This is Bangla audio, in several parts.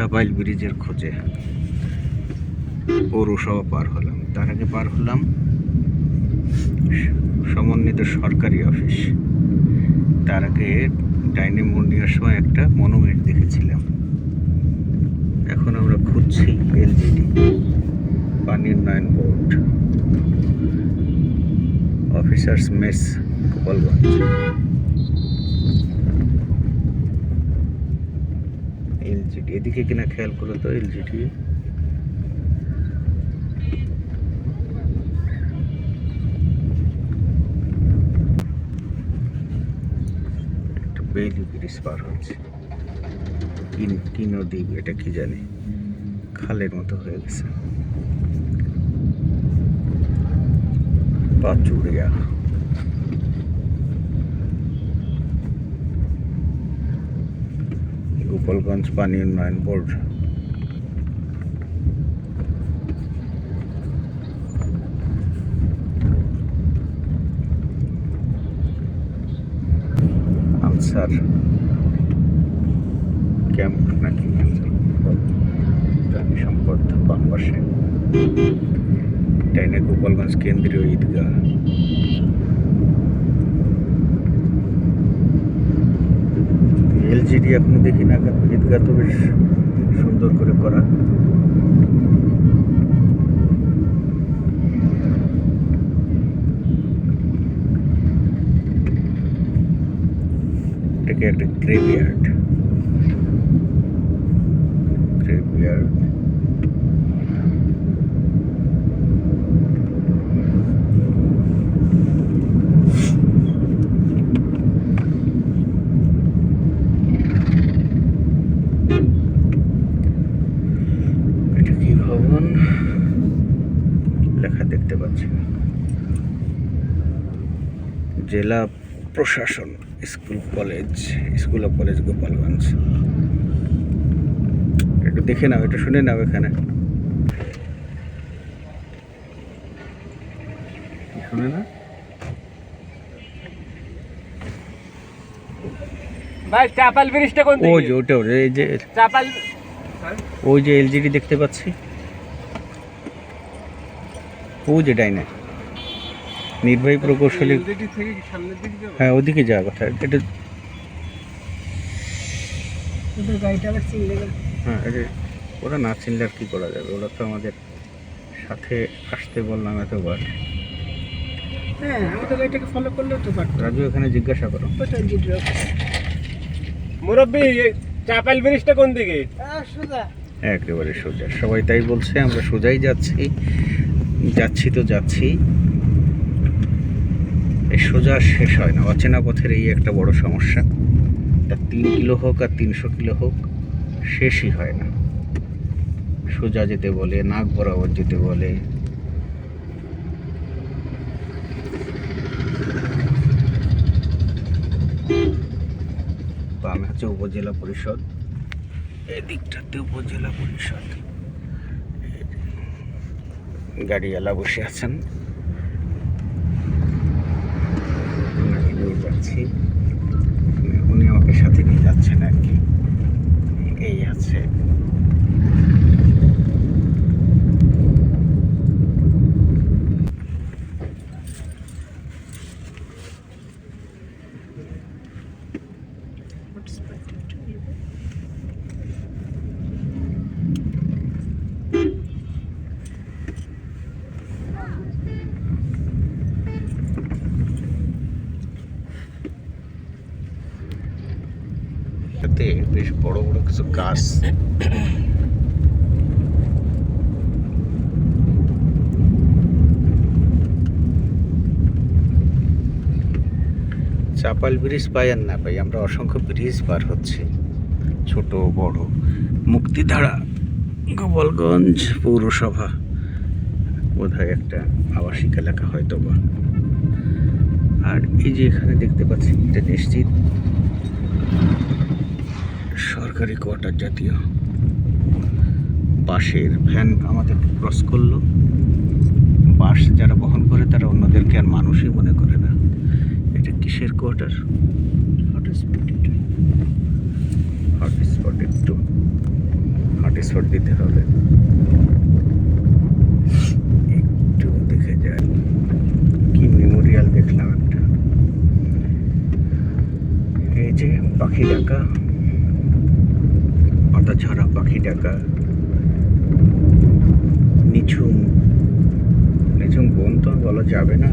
চাপাইল ব্রিজের খোঁজে পৌরসভা পার হলাম, তার আগে পার হলাম সমন্বিত সরকারি অফিস, তার আগে ডাইনে মোড় নেওয়ার সময় একটা মনুমেন্ট দেখেছিলাম। এখন আমরা খুঁজছি এলজিডি পানি উন্নয়ন board, officers mess, Gopalganj. LGD এদিকে কিনা খেয়াল করো তো, এলজিডি একটা বেইলি ব্রিজ পার হচ্ছে। কি নদী এটা কি জানি, খালের মতো হয়ে গেছে। পাচুরিয়া গোপালগঞ্জ পানি উন্নয়ন বোর্ড। আনসার ক্যাম্প নাকি প্রাণী সম্পদ বাম পাশে, ডাইনে গোপালগঞ্জ কেন্দ্রীয় ঈদগাহ। এলজিডি এখনো দেখি না, ঈদগাহ তো বেশ সুন্দর করে করা। এটাকে একটা গ্রেভইয়ার্ড। এটা কি ভবন লেখা দেখতে পাচ্ছি, জেলা প্রশাসন স্কুল অফ কলেজ গোপালগঞ্জ। একটু দেখে নাও, একটু শুনে নাও এখানে শুনে না ভাই। চাপাল ব্রিজটা কোন দিকে? ওই যে ওটা, এই যে চাপাল, ওই যে এলজিডি দেখতে পাচ্ছি, ওই যে ডাইনে নির্বাহী প্রকৌশলী। এলজিডি থেকে কি সামনের দিকে যাবে? হ্যাঁ ওদিকে যাওয়ার কথা। এটা ওদের গাড়িটা আবার চিনলে গেল। হ্যাঁ, এটা ওরা না চিনলে আর কি করা যাবে, ওরা তো আমাদের সাথে আসতে বললাম এতবার। হ্যাঁ, আমাদের গাড়িটাকে ফলো করলেও তো পারতো। রাজু এখানে জিজ্ঞাসা করো। মুরব্বি, চাপাল ব্রিজটা কোন দিকে? সোজা। একেবারে সোজা, সবাই তাই বলছে, আমরা সোজাই যাচ্ছি তো যাচ্ছি। এই সোজা শেষ হয় না, অচেনা পথের এই একটা বড় সমস্যা। তা 3 কিলো হোক আর 300 কিলো হোক, শেষই হয় না। সোজা যেতে বলে, নাক বরাবর যেতে বলে। বামে হচ্ছে উপজেলা পরিষদ, এদিকটাতে উপজেলা পরিষদ। গাড়িওয়ালা বসে আছেন, যাচ্ছি, উনি আমাকে সাথে নিয়ে যাচ্ছেন আর কি। এই আছে সাথে বেশ বড় বড় কিছু গাছ। চাপাল ব্রিজ পাই আর না পাই, আমরা অসংখ্য ব্রিজ পার হচ্ছি, ছোট বড়। মুক্তিধারা গোপালগঞ্জ পৌরসভা বোধহয় একটা আবাসিক এলাকা হয়তো বা। আর এই যে এখানে দেখতে পাচ্ছি, এটা নিশ্চিত সরকারি কোয়ার্টার জাতীয়। বাসের ভ্যান আমাদের ক্রস করলো, বাস যারা বহন করে তারা অন্যদেরকে আর মানুষই মনে করে না। এটা কিসের কোয়ার্টার? হটস্পট একটু পাসওয়ার্ড দিতে হবে। একটু দেখে যায় কি মেমোরিয়াল দেখলাম একটা, এই যে পাখি ডাকা, পাতা ঝরা পাখি ডাকা, নিঝুম নিঝুম বন তো আর বলা যাবে না,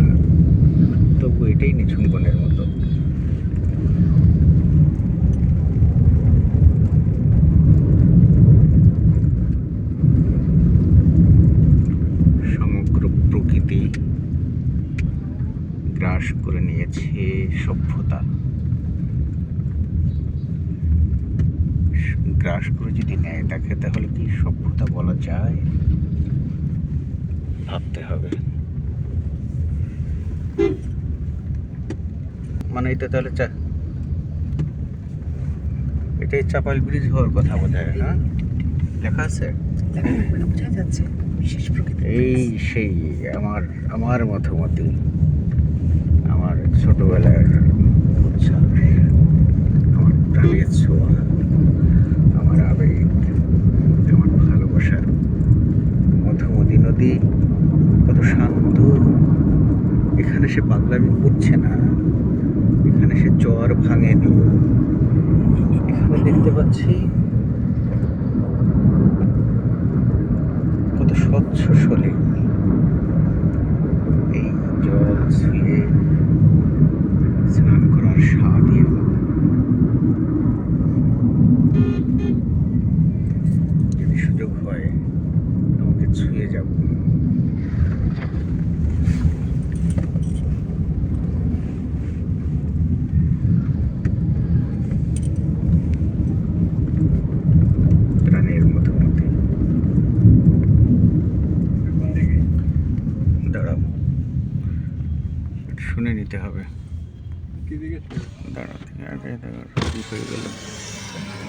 তবু এটাই নিঝুম বনের মতো। সমগ্র প্রকৃতি গ্রাস করে নিয়েছে সভ্যতা। গ্রাস করে যদি নেয় তাকে, তাহলে কি সভ্যতা বলা যায়? ভাবতে হবে। মানে এটা তাহলে এটাই চাপাল ব্রিজ হওয়ার কথা বোধ হয়, হ্যাঁ লেখা আছে। বোঝা যাচ্ছে বিশেষ প্রকৃতি। এই সেই আমার আমার মতামতি, আমার ছোটবেলার উচ্ছ্বাস, আমার প্রাণের ছোঁয়া, আমার আবেগ, আমার ভালোবাসার মধুমতি নদী কত শান্ত। এখানে সে পাগলামি করছে না, এখানে সে চর ভাঙেনি। এখানে দেখতে পাচ্ছি কত স্বচ্ছ সলিল। এই জল ছুঁয়ে স্নান করার স্বাদই আলাদা। যদি সুযোগ হয় তোমাকে ছুঁয়ে যাব। প্রাণের মধুমতি। দাঁড়াও, শুনে নিতে হবে। দাঁড়াও, আগে কি হয়ে গেল?